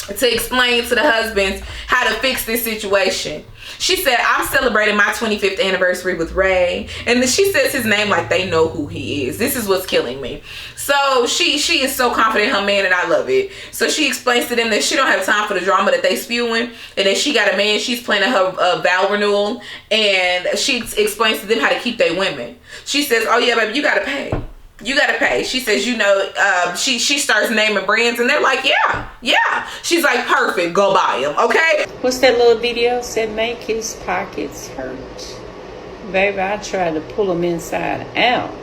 to explain to the husbands how to fix this situation. She said, I'm celebrating my 25th anniversary with Ray. And then she says his name like they know who he is. This is what's killing me. So she is so confident in her man and I love it. So she explains to them that she don't have time for the drama that they spewing. And then she got a man, she's planning her vow renewal. And she explains to them how to keep their women. She says, oh yeah, baby, you got to pay. You gotta pay. She says, you know, she starts naming brands and they're like, yeah. She's like, perfect, go buy them, okay? What's that little video said, make his pockets hurt? Baby, I tried to pull them inside out.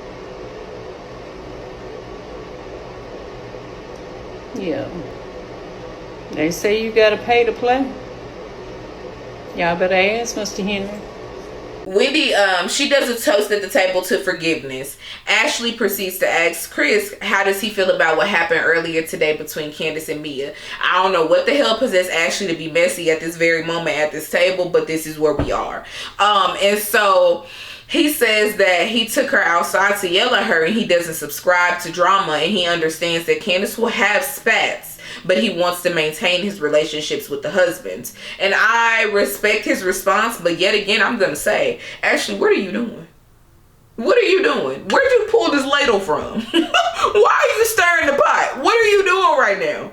Yeah. They say you gotta pay to play. Y'all better ask Mr. Henry. Wendy, she does a toast at the table to forgiveness. Ashley proceeds to ask Chris, how does he feel about what happened earlier today between Candiace and Mia? I don't know what the hell possessed Ashley to be messy at this very moment at this table, but this is where we are. And so he says that he took her outside to yell at her and he doesn't subscribe to drama and he understands that Candiace will have spats, but he wants to maintain his relationships with the husbands. And I respect his response, but yet again, I'm going to say, Ashley, what are you doing? What are you doing? Where'd you pull this ladle from? Why are you stirring the pot? What are you doing right now?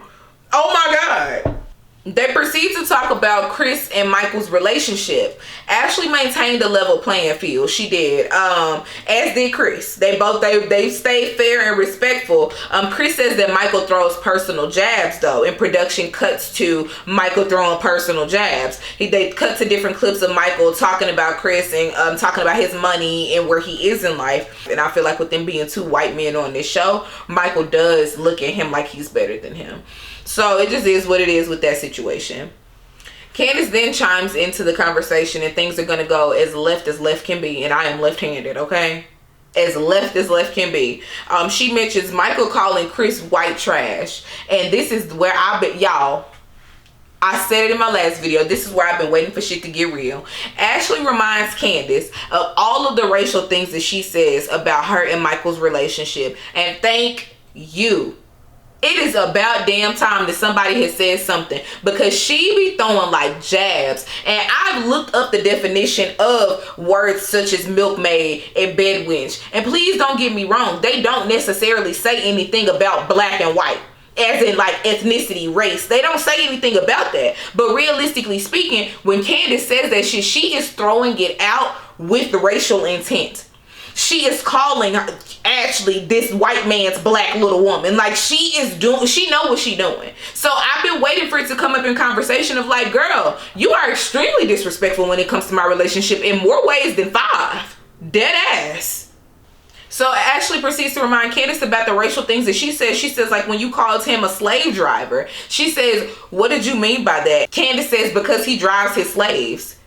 Oh my God. They proceed to talk about Chris and Michael's relationship. Ashley maintained a level playing field. She did. As did Chris. They stayed fair and respectful. Chris says that Michael throws personal jabs though. And production cuts to Michael throwing personal jabs. They cut to different clips of Michael talking about Chris and talking about his money and where he is in life. And I feel like with them being two white men on this show, Michael does look at him like he's better than him. So it just is what it is with that situation. Candiace then chimes into the conversation, and things are going to go as left can be. And I am left-handed, okay? As left can be. She mentions Michael calling Chris white trash. And this is where I've been, y'all. I said it in my last video. This is where I've been waiting for shit to get real. Ashley reminds Candiace of all of the racial things that she says about her and Michael's relationship. And thank you. It is about damn time that somebody has said something, because she be throwing like jabs. And I've looked up the definition of words such as milkmaid and bedwench. And please don't get me wrong. They don't necessarily say anything about black and white, as in like ethnicity, race. They don't say anything about that. But realistically speaking, when Candiace says that shit, she is throwing it out with racial intent. She is calling Ashley this white man's black little woman. Like she know what she doing. So I've been waiting for it to come up in conversation of like, girl, you are extremely disrespectful when it comes to my relationship in more ways than 5. Dead ass. So Ashley proceeds to remind Candiace about the racial things that she says. She says, like, when you called him a slave driver, she says, what did you mean by that? Candiace says, because he drives his slaves.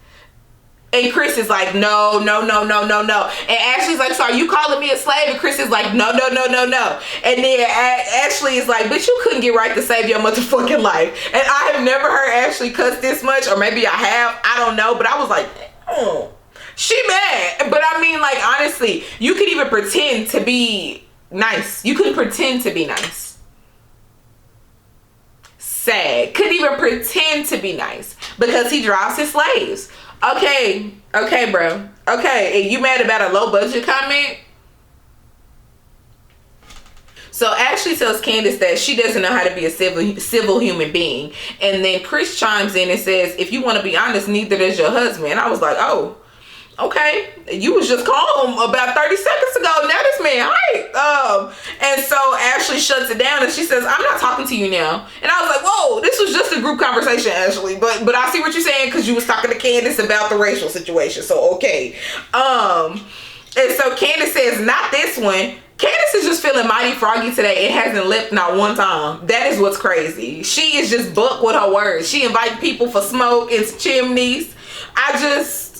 And Chris is like, no. And Ashley's like, so are you calling me a slave? And Chris is like, no. And then Ashley is like, bitch, you couldn't get right to save your motherfucking life. And I have never heard Ashley cuss this much, or maybe I have, I don't know. But I was like, oh, she mad. But I mean, like, honestly, you could even pretend to be nice. You could pretend to be nice. Sad. Couldn't even pretend to be nice because he drives his slaves. Okay, bro. Okay, and you mad about a low budget comment? So Ashley tells Candiace that she doesn't know how to be a civil human being. And then Chris chimes in and says, if you want to be honest, neither does your husband. And I was like, oh, okay. You was just calm about 30 seconds ago. Now this man, right? And so Ashley shuts it down and she says, I'm not talking to you now. And I was like, whoa, this was just a group conversation, Ashley. But I see what you're saying, because you was talking to Candiace about the racial situation. So, okay. And so Candiace says, not this one. Candiace is just feeling mighty froggy today. It hasn't lipped not one time. That is what's crazy. She is just booked with her words. She inviting people for smoke and chimneys.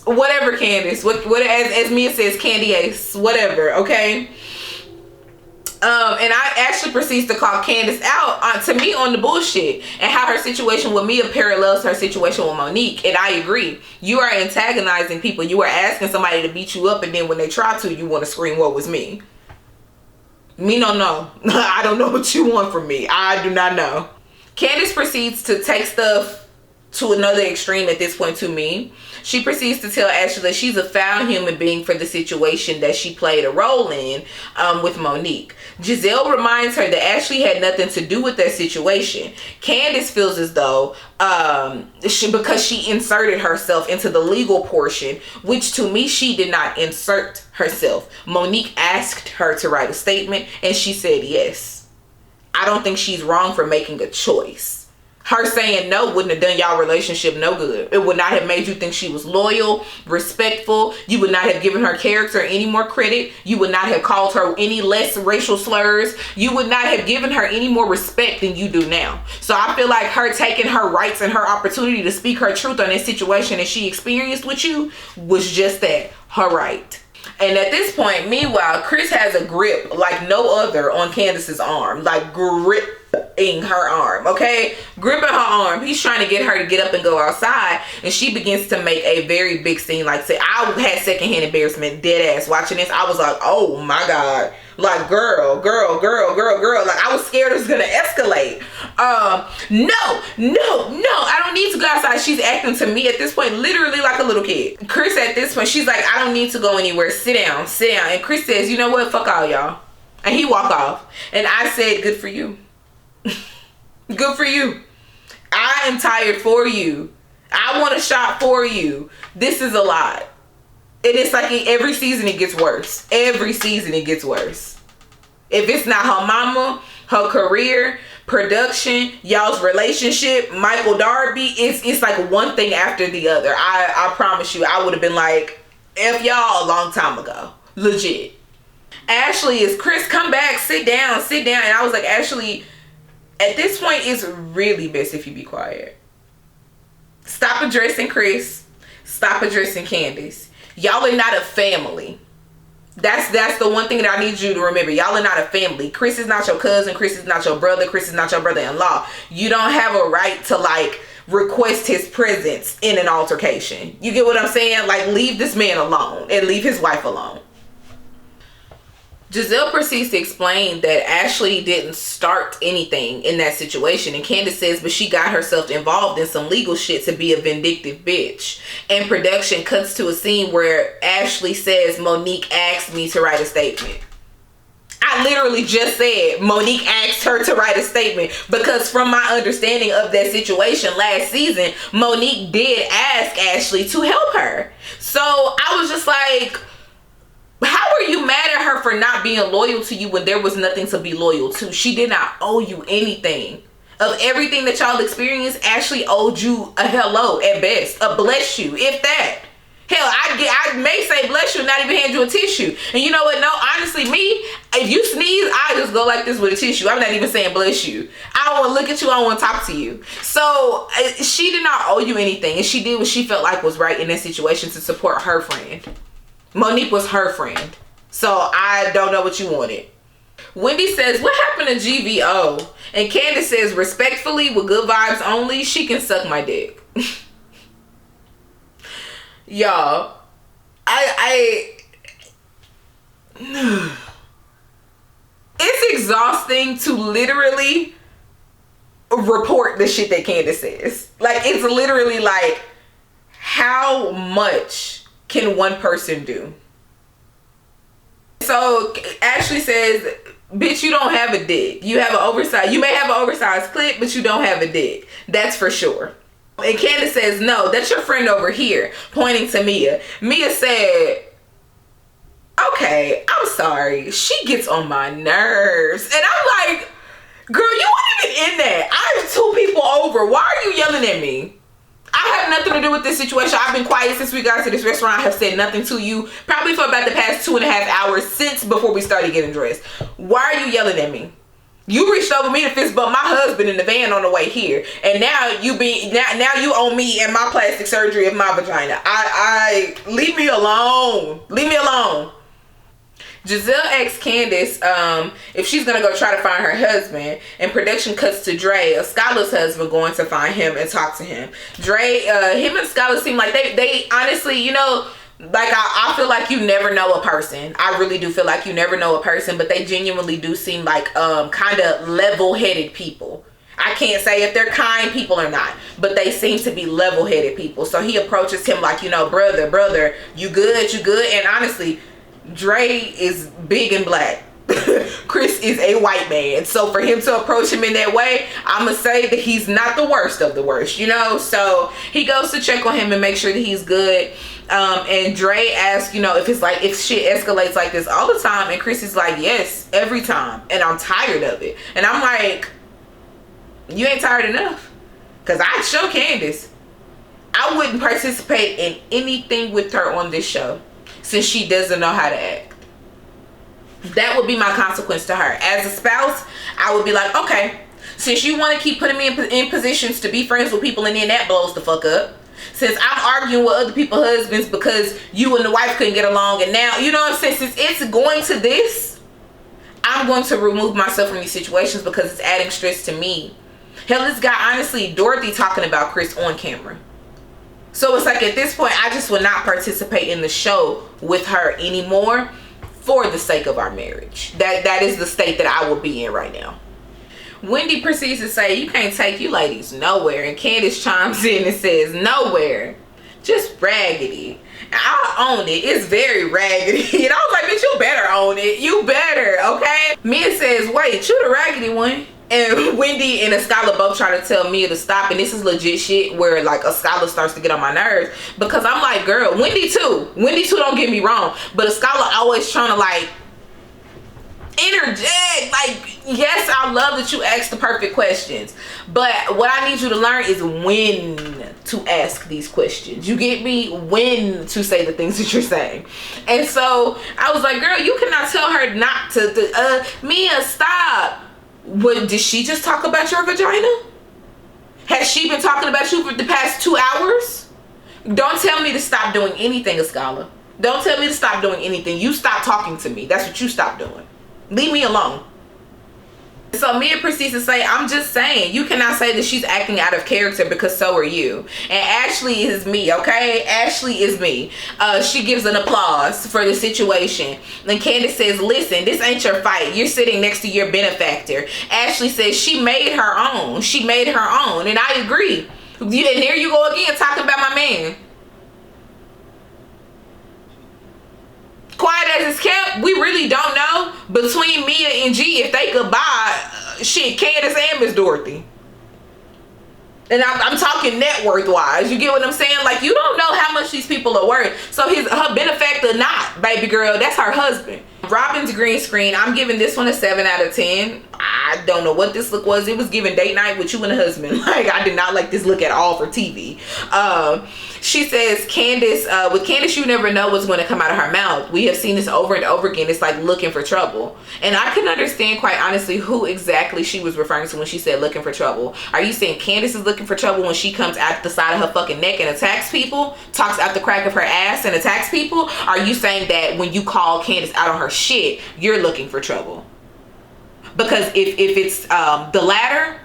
Whatever, Candiace. What as Mia says, Candiace. Whatever, okay? And I actually proceeds to call Candiace out to me on the bullshit and how her situation with Mia parallels her situation with Monique. And I agree. You are antagonizing people. You are asking somebody to beat you up, and then when they try to, you want to scream, what was me? Me no know. I don't know what you want from me. I do not know. Candiace proceeds to take stuff to another extreme at this point to me. She proceeds to tell Ashley that she's a foul human being for the situation that she played a role in with Monique. Giselle reminds her that Ashley had nothing to do with that situation. Candiace feels as though because she inserted herself into the legal portion, which to me she did not insert herself. Monique asked her to write a statement and she said yes. I don't think she's wrong for making a choice. Her saying no wouldn't have done y'all relationship no good. It would not have made you think she was loyal, respectful. You would not have given her character any more credit. You would not have called her any less racial slurs. You would not have given her any more respect than you do now. So I feel like her taking her rights and her opportunity to speak her truth on this situation that she experienced with you was just that, her right. And at this point, meanwhile, Chris has a grip like no other on Candiace's arm. Like gripping her arm, okay? Gripping her arm. He's trying to get her to get up and go outside. And she begins to make a very big scene. Like, say, I had secondhand embarrassment, dead ass, watching this. I was like, oh my God. Like, girl. Like, I was scared it was going to escalate. No. I don't need to go outside. She's acting to me at this point literally like a little kid. Chris at this point, she's like, I don't need to go anywhere. Sit down. And Chris says, you know what? Fuck all y'all. And he walked off. And I said, good for you. Good for you. I am tired for you. I want a shot for you. This is a lot. And it's like every season it gets worse. Every season it gets worse. If it's not her mama, her career, production, y'all's relationship, Michael Darby, it's like one thing after the other. I promise you, I would have been like, F y'all a long time ago. Legit. Ashley is, Chris, come back, sit down. And I was like, Ashley, at this point, it's really best if you be quiet. Stop addressing Chris. Stop addressing Candiace. Y'all are not a family. That's the one thing that I need you to remember. Y'all are not a family. Chris is not your cousin. Chris is not your brother. Chris is not your brother-in-law. You don't have a right to like request his presence in an altercation. You get what I'm saying? Like, leave this man alone and leave his wife alone. Giselle proceeds to explain that Ashley didn't start anything in that situation, and Candiace says, but she got herself involved in some legal shit to be a vindictive bitch. And production cuts to a scene where Ashley says, Monique asked me to write a statement. I literally just said Monique asked her to write a statement, because from my understanding of that situation last season, Monique did ask Ashley to help her. So I was just like, how are you mad at her for not being loyal to you when there was nothing to be loyal to? She did not owe you anything. Of everything that y'all experienced, Ashley owed you a hello at best, a bless you, if that. Hell, I may say bless you and not even hand you a tissue. And you know what? No, honestly, me, if you sneeze, I just go like this with a tissue. I'm not even saying bless you. I don't want to look at you. I don't want to talk to you. So she did not owe you anything. And she did what she felt like was right in that situation to support her friend. Monique was her friend. So I don't know what you wanted. Wendy says, what happened to GVO? And Candiace says, respectfully, with good vibes only, she can suck my dick. Y'all, it's exhausting to literally report the shit that Candiace says. Like, it's literally like, how much can one person do? So Ashley says, bitch, you don't have a dick. You may have an oversized clit, but you don't have a dick. That's for sure. And Candiace says, no, that's your friend over here, pointing to Mia. Mia said, okay, I'm sorry. She gets on my nerves. And I'm like, girl, you weren't even in that. I'm 2 people over. Why are you yelling at me? I have nothing to do with this situation. I've been quiet since we got to this restaurant. I have said nothing to you probably for about the past 2.5 hours since before we started getting dressed. Why are you yelling at me? You reached over me to fist bump my husband in the van on the way here, and now you owe me and my plastic surgery of my vagina. I leave me alone. Leave me alone. Giselle asks Candiace if she's gonna go try to find her husband, and production cuts to Dre, Skylar's husband, going to find him and talk to him. Dre, him and Skylar seem like they honestly, you know, like I feel like you never know a person. I really do feel like you never know a person, but they genuinely do seem like kind of level-headed people. I can't say if they're kind people or not, but they seem to be level-headed people. So he approaches him like, you know, brother, you good? And honestly, Dre is big and black. Chris is a white man. So for him to approach him in that way, I'ma say that he's not the worst of the worst, you know? So he goes to check on him and make sure that he's good. And Dre asks, you know, if shit escalates like this all the time, and Chris is like, yes, every time, and I'm tired of it. And I'm like, you ain't tired enough? Because I'd show Candiace I wouldn't participate in anything with her on this show, since she doesn't know how to act. That would be my consequence to her. As a spouse, I would be like, okay, since you want to keep putting me in positions to be friends with people, and then that blows the fuck up. Since I'm arguing with other people's husbands because you and the wife couldn't get along, and now, you know what I'm saying, since it's going to this, I'm going to remove myself from these situations because it's adding stress to me. Hell, this guy, honestly, Dorothy talking about Chris on camera. So it's like, at this point, I just will not participate in the show with her anymore for the sake of our marriage. That is the state that I will be in right now. Wendy proceeds to say, you can't take you ladies nowhere. And Candiace chimes in and says, nowhere. Just raggedy. I own it. It's very raggedy. And I was like, bitch, you better own it. You better, okay? Mia says, wait, right, you the raggedy one. And Wendy and Ascala both try to tell Mia to stop, and this is legit shit where like Ascala starts to get on my nerves, because I'm like, girl, Wendy too, don't get me wrong, but Ascala always trying to like interject. Like, yes, I love that you ask the perfect questions, but what I need you to learn is when to ask these questions. You get me? When to say the things that you're saying. And so I was like, girl, you cannot tell her not to Mia, stop. What, did she just talk about your vagina? Has she been talking about you for the past 2 hours? Don't tell me to stop doing anything, Ascala. Don't tell me to stop doing anything. You stop talking to me. That's what you stop doing. Leave me alone. So Mia proceeds to say, I'm just saying, you cannot say that she's acting out of character, because so are you. And Ashley is me, okay? Ashley is me. She gives an applause for the situation. And Candiace says, listen, this ain't your fight. You're sitting next to your benefactor. Ashley says she made her own. She made her own. And I agree. And there you go again, talking about my man. Quiet as it's kept, we really don't know between Mia and G if they could buy shit, Candiace and Miss Dorothy. And I'm talking net worth wise. You get what I'm saying? Like, you don't know how much these people are worth. So her benefactor not, baby girl, that's her husband. Robin's green screen, I'm giving this one a 7 out of 10. I don't know what this look was. It was giving date night with you and a husband. Like, I did not like this look at all for TV. She says, Candiace, with Candiace, you never know what's going to come out of her mouth. We have seen this over and over again. It's like looking for trouble. And I can understand, quite honestly, who exactly she was referring to when she said looking for trouble. Are you saying Candiace is looking for trouble when she comes out the side of her fucking neck and attacks people? Talks out the crack of her ass and attacks people? Are you saying that when you call Candiace out on her shit, you're looking for trouble? Because if it's the latter,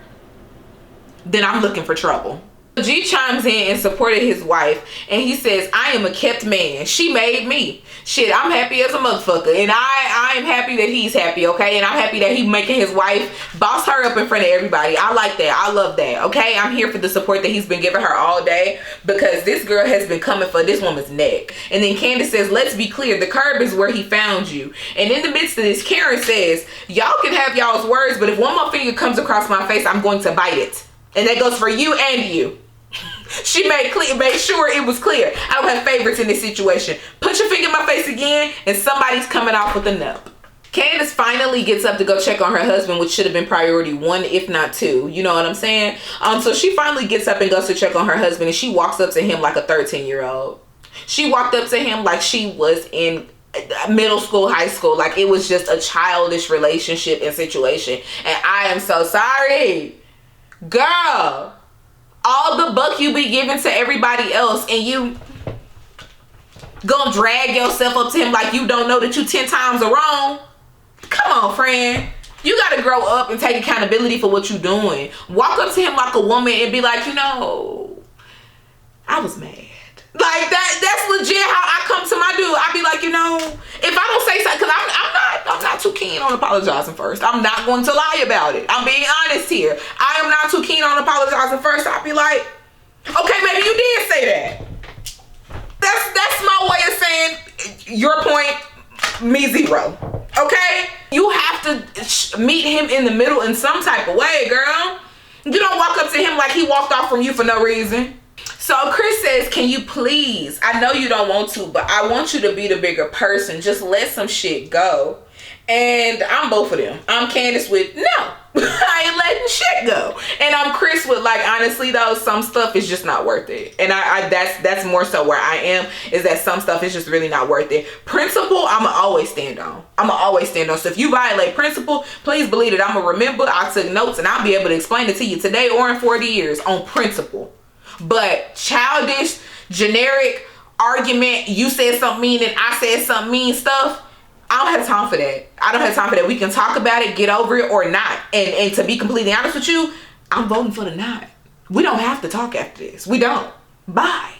then I'm looking for trouble. G chimes in support of his wife, and he says, I am a kept man. She made me. Shit, I'm happy as a motherfucker. And I am happy that he's happy, okay? And I'm happy that he making his wife boss her up in front of everybody. I like that. I love that, okay? I'm here for the support that he's been giving her all day, because this girl has been coming for this woman's neck. And then Candiace says, let's be clear, the curb is where he found you. And in the midst of this, Karen says, y'all can have y'all's words, but if one more finger comes across my face, I'm going to bite it. And that goes for you and you. She made sure it was clear. I don't have favorites in this situation. Put your finger in my face again, and somebody's coming off with a nup. Candiace finally gets up to go check on her husband, which should have been priority 1, if not 2. You know what I'm saying? So she finally gets up and goes to check on her husband, and she walks up to him like a 13-year-old. She walked up to him like she was in middle school, high school. Like it was just a childish relationship and situation. And I am so sorry. Girl, all the buck you be giving to everybody else, and you gonna drag yourself up to him like you don't know that you 10 times are wrong? Come on, friend. You gotta grow up and take accountability for what you're doing. Walk up to him like a woman and be like, you know, I was mad. Like that's legit how I come to my dude. I be like, you know, if I don't say something, because I'm not too keen on apologizing first. I'm not going to lie about it. I'm being honest here. I am not too keen on apologizing first. I'll be like, okay, maybe you did say that. That's my way of saying your point, me 0. Okay? You have to meet him in the middle in some type of way, girl. You don't walk up to him like he walked off from you for no reason. So Chris says, can you please, I know you don't want to, but I want you to be the bigger person. Just let some shit go. And I'm both of them. I'm Candiace with, no, I ain't letting shit go. And I'm Chris with, like, honestly though, some stuff is just not worth it. And that's more so where I am, is that some stuff is just really not worth it. Principle, I'ma always stand on. So if you violate principle, please believe it. I'ma remember, I took notes, and I'll be able to explain it to you today or in 40 years on principle. But childish, generic argument, you said something mean and I said something mean stuff, I don't have time for that. We can talk about it, get over it, or not. And to be completely honest with you, I'm voting for the not. We don't have to talk after this. We don't. Bye.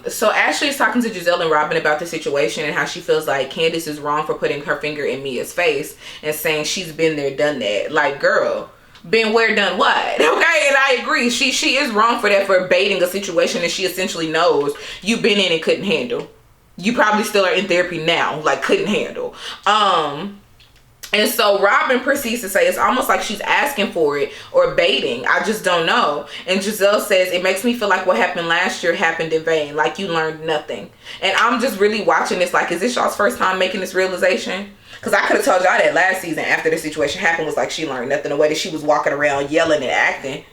So Ashley is talking to Giselle and Robin about the situation and how she feels like Candiace is wrong for putting her finger in Mia's face and saying she's been there, done that. Like, girl, been where, done what? Okay, and I agree. She is wrong for that, for baiting a situation that she essentially knows you've been in and couldn't handle. You probably still are in therapy now, like couldn't handle. And so Robin proceeds to say it's almost like she's asking for it or baiting. I just don't know. And Giselle says, it makes me feel like what happened last year happened in vain. Like you learned nothing. And I'm just really watching this like, is this y'all's first time making this realization? Because I could have told y'all that last season after the situation happened was like she learned nothing. The way that she was walking around yelling and acting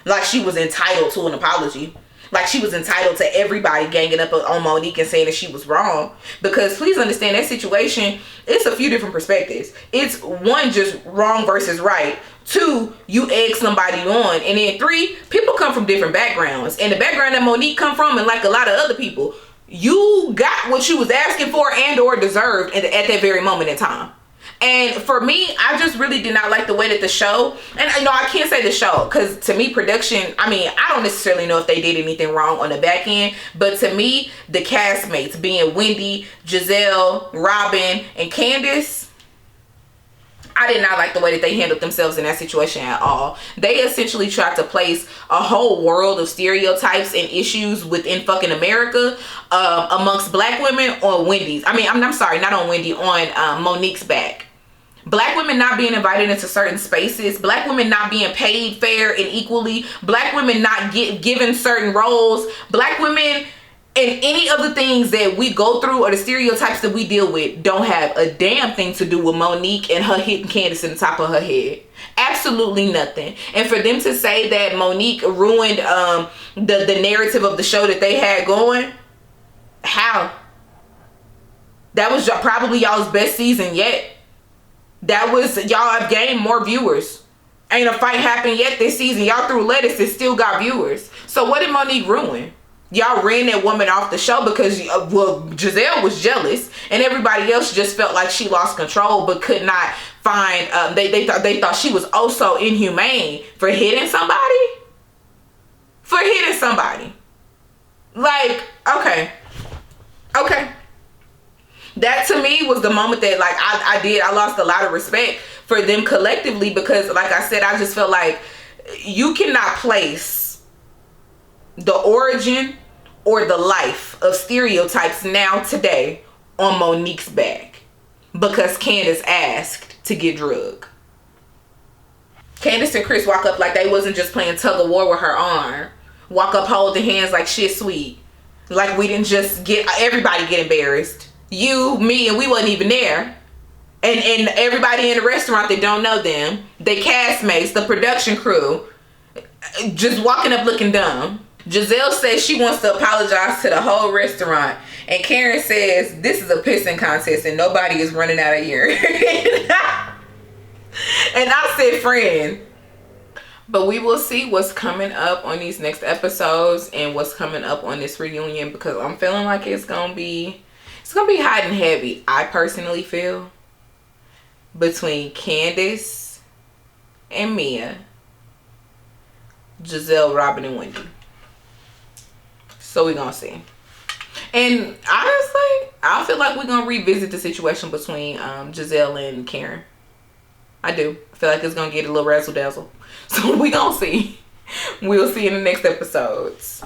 like she was entitled to an apology. Like she was entitled to everybody ganging up on Monique and saying that she was wrong. Because please understand that situation, it's a few different perspectives. It's one, just wrong versus right. Two, you egg somebody on. And then three, people come from different backgrounds. And the background that Monique come from, and like a lot of other people, you got what you was asking for and or deserved at that very moment in time. And for me, I just really did not like the way that the show, and you know, I can't say the show, because to me, production, I mean, I don't necessarily know if they did anything wrong on the back end, but to me, the castmates, being Wendy, Giselle, Robin, and Candiace, I did not like the way that they handled themselves in that situation at all. They essentially tried to place a whole world of stereotypes and issues within fucking America amongst black women on Wendy's. I mean, I'm sorry, not on Wendy, on Monique's back. Black women not being invited into certain spaces, black women not being paid fair and equally, black women not given certain roles, black women and any of the things that we go through or the stereotypes that we deal with don't have a damn thing to do with Monique and her hitting Candiace in the top of her head. Absolutely nothing. And for them to say that Monique ruined the narrative of the show that they had going, how? That was probably y'all's best season yet. That was, y'all have gained more viewers. Ain't a fight happened yet this season. Y'all threw lettuce and still got viewers. So what did Monique ruin? Y'all ran that woman off the show because, well, Giselle was jealous and everybody else just felt like she lost control but could not find, they thought she was oh so inhumane for hitting somebody? For hitting somebody. Like, okay. That to me was the moment that like I lost a lot of respect for them collectively, because like I said, I just felt like you cannot place the origin or the life of stereotypes now today on Monique's back because Candiace asked to get drugged. Candiace and Chris walk up like they wasn't just playing tug of war with her arm. Walk up holding hands like shit sweet. Like we didn't just get everybody get embarrassed. You, me, and we wasn't even there. And everybody in the restaurant that don't know them, they castmates, the production crew, just walking up looking dumb. Giselle says she wants to apologize to the whole restaurant. And Karen says this is a pissing contest and nobody is running out of urine. And I said, friend. But we will see what's coming up on these next episodes and what's coming up on this reunion, because I'm feeling like it's gonna be hot and heavy. I personally feel between Candiace and Mia, Giselle, Robin, and Wendy. So we're gonna see. And honestly, I feel like we're gonna revisit the situation between Giselle and Karen. I do. I feel like it's gonna get a little razzle dazzle. So we gonna see. We'll see in the next episodes.